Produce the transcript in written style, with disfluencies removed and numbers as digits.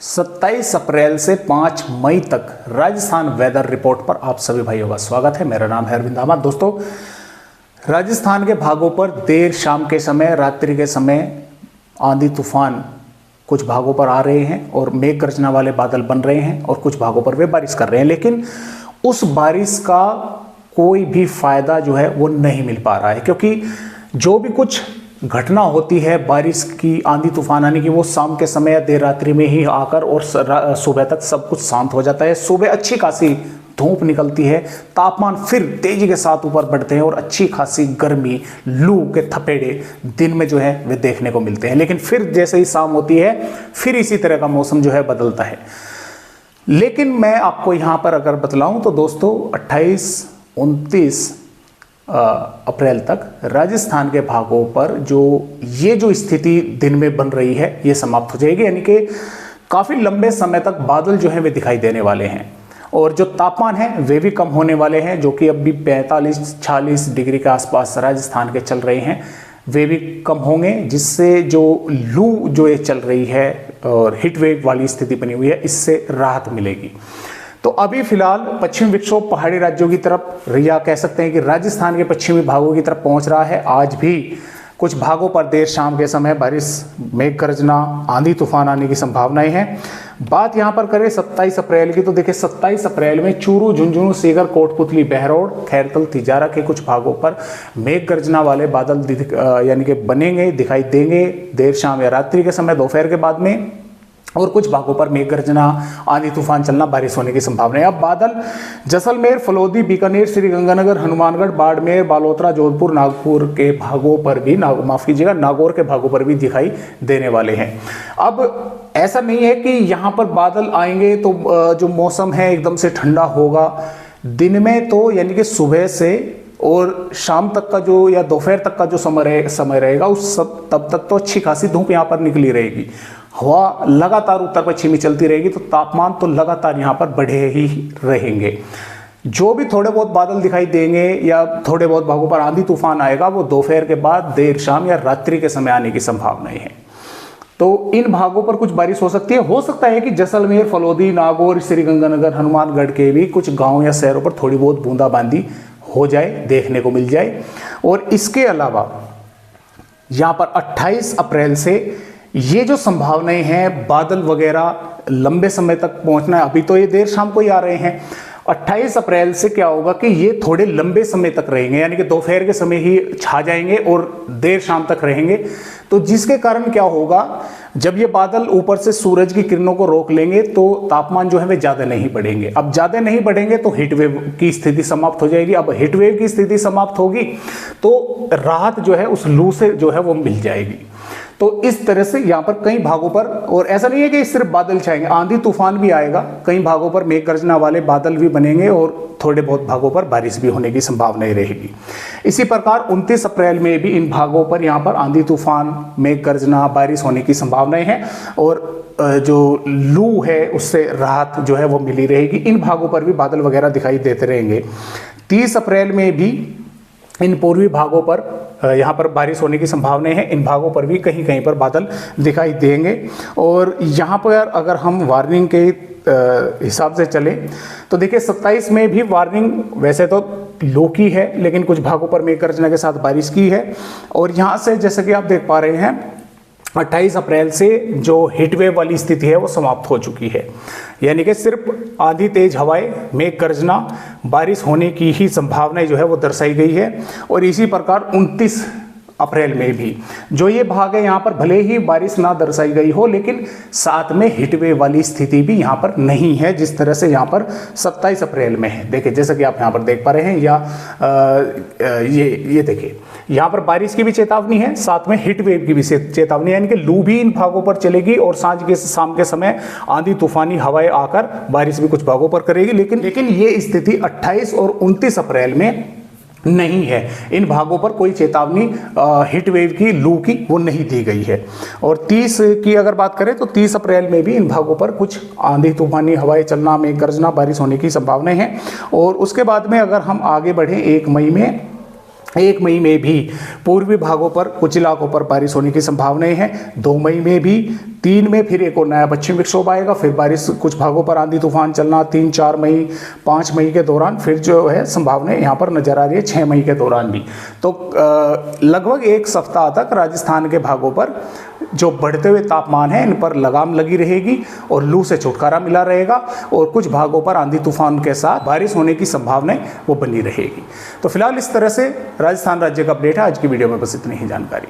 27 अप्रैल से 5 मई तक Rajasthan weather report पर आप सभी भाइयों का स्वागत है। मेरा नाम है अरविंद अहमद। दोस्तों, राजस्थान के भागों पर देर शाम के समय, रात्रि के समय आंधी तूफान कुछ भागों पर आ रहे हैं और मेघ गर्जना वाले बादल बन रहे हैं और कुछ भागों पर वे बारिश कर रहे हैं, लेकिन उस बारिश का कोई भी फायदा जो है वो नहीं मिल पा रहा है, क्योंकि जो भी कुछ घटना होती है बारिश की, आंधी तूफान आने की, वो शाम के समय या देर रात्रि में ही आकर और सुबह तक सब कुछ शांत हो जाता है। सुबह अच्छी खासी धूप निकलती है, तापमान फिर तेजी के साथ ऊपर बढ़ते हैं और अच्छी खासी गर्मी, लू के थपेड़े दिन में जो है वे देखने को मिलते हैं। लेकिन फिर जैसे ही शाम होती है फिर इसी तरह का मौसम जो है बदलता है। लेकिन मैं आपको यहाँ पर अगर बतलाऊं तो दोस्तों 28-29 अप्रैल तक राजस्थान के भागों पर जो स्थिति दिन में बन रही है ये समाप्त हो जाएगी, यानी कि काफ़ी लंबे समय तक बादल जो है वे दिखाई देने वाले हैं और जो तापमान है वे भी कम होने वाले हैं, जो कि अभी 45-46 डिग्री के आसपास राजस्थान के चल रहे हैं, वे भी कम होंगे, जिससे जो लू जो ये चल रही है और हीट वेव वाली स्थिति बनी हुई है इससे राहत मिलेगी। तो अभी फिलहाल पश्चिम विक्षोभ पहाड़ी राज्यों की तरफ, या कह सकते हैं कि राजस्थान के पश्चिमी भागों की तरफ पहुंच रहा है। आज भी कुछ भागों पर देर शाम के समय बारिश, मेघ गर्जना, आंधी तूफान आने की संभावनाएं हैं। बात यहां पर करें 27 अप्रैल की, तो देखिए 27 अप्रैल में चूरू, झुंझुनू, सीकर, कोटपुतली, बहरौड़, खैरतल, तिजारा के कुछ भागों पर मेघ गर्जना वाले बादल यानी कि बनेंगे, दिखाई देंगे देर शाम या रात्रि के समय, दोपहर के बाद में, और कुछ भागों पर मेघ गर्जना, आंधी तूफान चलना, बारिश होने की संभावना है। अब बादल जैसलमेर, फलोदी, बीकानेर, श्रीगंगानगर, हनुमानगढ़, बाड़मेर, बालोतरा, जोधपुर, नागपुर के भागों पर भी, नागौर के भागों पर भी दिखाई देने वाले हैं। अब ऐसा नहीं है कि यहाँ पर बादल आएंगे तो जो मौसम है एकदम से ठंडा होगा। दिन में तो यानी कि सुबह से और शाम तक का जो, या दोपहर तक का जो समय रहेगा उस तब तक तो अच्छी खासी धूप यहाँ पर निकली रहेगी, हवा लगातार उत्तर पश्चिमी चलती रहेगी, तो तापमान तो लगातार यहाँ पर बढ़े ही रहेंगे। जो भी थोड़े बहुत बादल दिखाई देंगे या थोड़े बहुत भागों पर आंधी तूफान आएगा वो दोपहर के बाद, देर शाम या रात्रि के समय आने की संभावनाएं हैं। तो इन भागों पर कुछ बारिश हो सकती है। हो सकता है कि जैसलमेर, फलोदी, नागौर, श्रीगंगानगर, हनुमानगढ़ के भी कुछ गाँव या शहरों पर थोड़ी बहुत बूंदाबांदी हो जाए, देखने को मिल जाए। और इसके अलावा यहाँ पर 28 अप्रैल से ये जो संभावनाएं हैं बादल वगैरह लंबे समय तक पहुंचना है, अभी तो ये देर शाम को ही आ रहे हैं। 28 अप्रैल से क्या होगा कि ये थोड़े लंबे समय तक रहेंगे, यानी कि दोपहर के समय ही छा जाएंगे और देर शाम तक रहेंगे। तो जिसके कारण क्या होगा, जब ये बादल ऊपर से सूरज की किरणों को रोक लेंगे तो तापमान जो है वे ज़्यादा नहीं बढ़ेंगे। अब ज़्यादा नहीं बढ़ेंगे तो हीट वेव की स्थिति समाप्त हो जाएगी। अब हीट वेव की स्थिति समाप्त होगी तो राहत जो है उस लू से जो है वो मिल जाएगी। तो इस तरह से यहाँ पर कई भागों पर, और ऐसा नहीं है कि सिर्फ बादल छाएंगे, आंधी तूफान भी आएगा, कई भागों पर मेघ गर्जना वाले बादल भी बनेंगे और थोड़े बहुत भागों पर बारिश भी होने की संभावनाएं रहेगी। इसी प्रकार 29 अप्रैल में भी इन भागों पर यहाँ पर आंधी तूफान, मेघ गर्जना, बारिश होने की संभावनाएं हैं और जो लू है उससे राहत जो है वो मिली रहेगी। इन भागों पर भी बादल वगैरह दिखाई देते रहेंगे। 30 अप्रैल में भी इन पूर्वी भागों पर यहाँ पर बारिश होने की संभावनाएं हैं। इन भागों पर भी कहीं कहीं पर बादल दिखाई देंगे। और यहाँ पर अगर हम वार्निंग के हिसाब से चलें तो देखिए 27 में भी वार्निंग वैसे तो लो की है, लेकिन कुछ भागों पर मेघ गर्जना के साथ बारिश की है। और यहाँ से जैसे कि आप देख पा रहे हैं 28 अप्रैल से जो हीट वेव वाली स्थिति है वो समाप्त हो चुकी है, यानी कि सिर्फ आंधी, तेज हवाएं, मेघ गर्जना, बारिश होने की ही संभावनाएं जो है वो दर्शाई गई है। और इसी प्रकार 29 अप्रैल में भी जो ये भाग है यहाँ पर भले ही बारिश ना दर्शाई गई हो, लेकिन साथ में हीट वेव वाली स्थिति भी यहाँ पर नहीं है, जिस तरह से यहाँ पर 27 अप्रैल में है। देखिए जैसा कि आप यहाँ पर देख पा रहे हैं, या ये देखिए यहाँ पर बारिश की भी चेतावनी है, साथ में हीट वेव की भी चेतावनी है, यानी कि लू भी इन भागों पर चलेगी और शाम के समय आंधी तूफानी हवाएं आकर बारिश भी कुछ भागों पर करेगी। लेकिन ये स्थिति 28 और 29 अप्रैल में नहीं है। इन भागों पर कोई चेतावनी हीट वेव की, लू की वो नहीं दी गई है। और 30 की अगर बात करें तो 30 अप्रैल में भी इन भागों पर कुछ आंधी तूफानी हवाएं चलना, मेघ गर्जना, बारिश होने की संभावनाएं हैं। और उसके बाद में अगर हम आगे बढ़ें 1 मई में 1 मई में भी पूर्वी भागों पर कुछ इलाकों पर बारिश होने की संभावनाएं हैं। 2 मई में भी, 3 में फिर एक और नया पश्चिमी विक्षोभ आएगा, फिर बारिश कुछ भागों पर आंधी तूफान चलना 3, 4 मई, 5 मई के दौरान फिर जो है संभावनाएं यहाँ पर नजर आ रही है 6 मई के दौरान भी। तो लगभग एक सप्ताह तक राजस्थान के भागों पर जो बढ़ते हुए तापमान है इन पर लगाम लगी रहेगी और लू से छुटकारा मिला रहेगा और कुछ भागों पर आंधी तूफान के साथ बारिश होने की संभावनाएं वो बनी रहेगी। तो फिलहाल इस तरह से राजस्थान राज्य का अपडेट है। आज की वीडियो में बस इतनी ही जानकारी।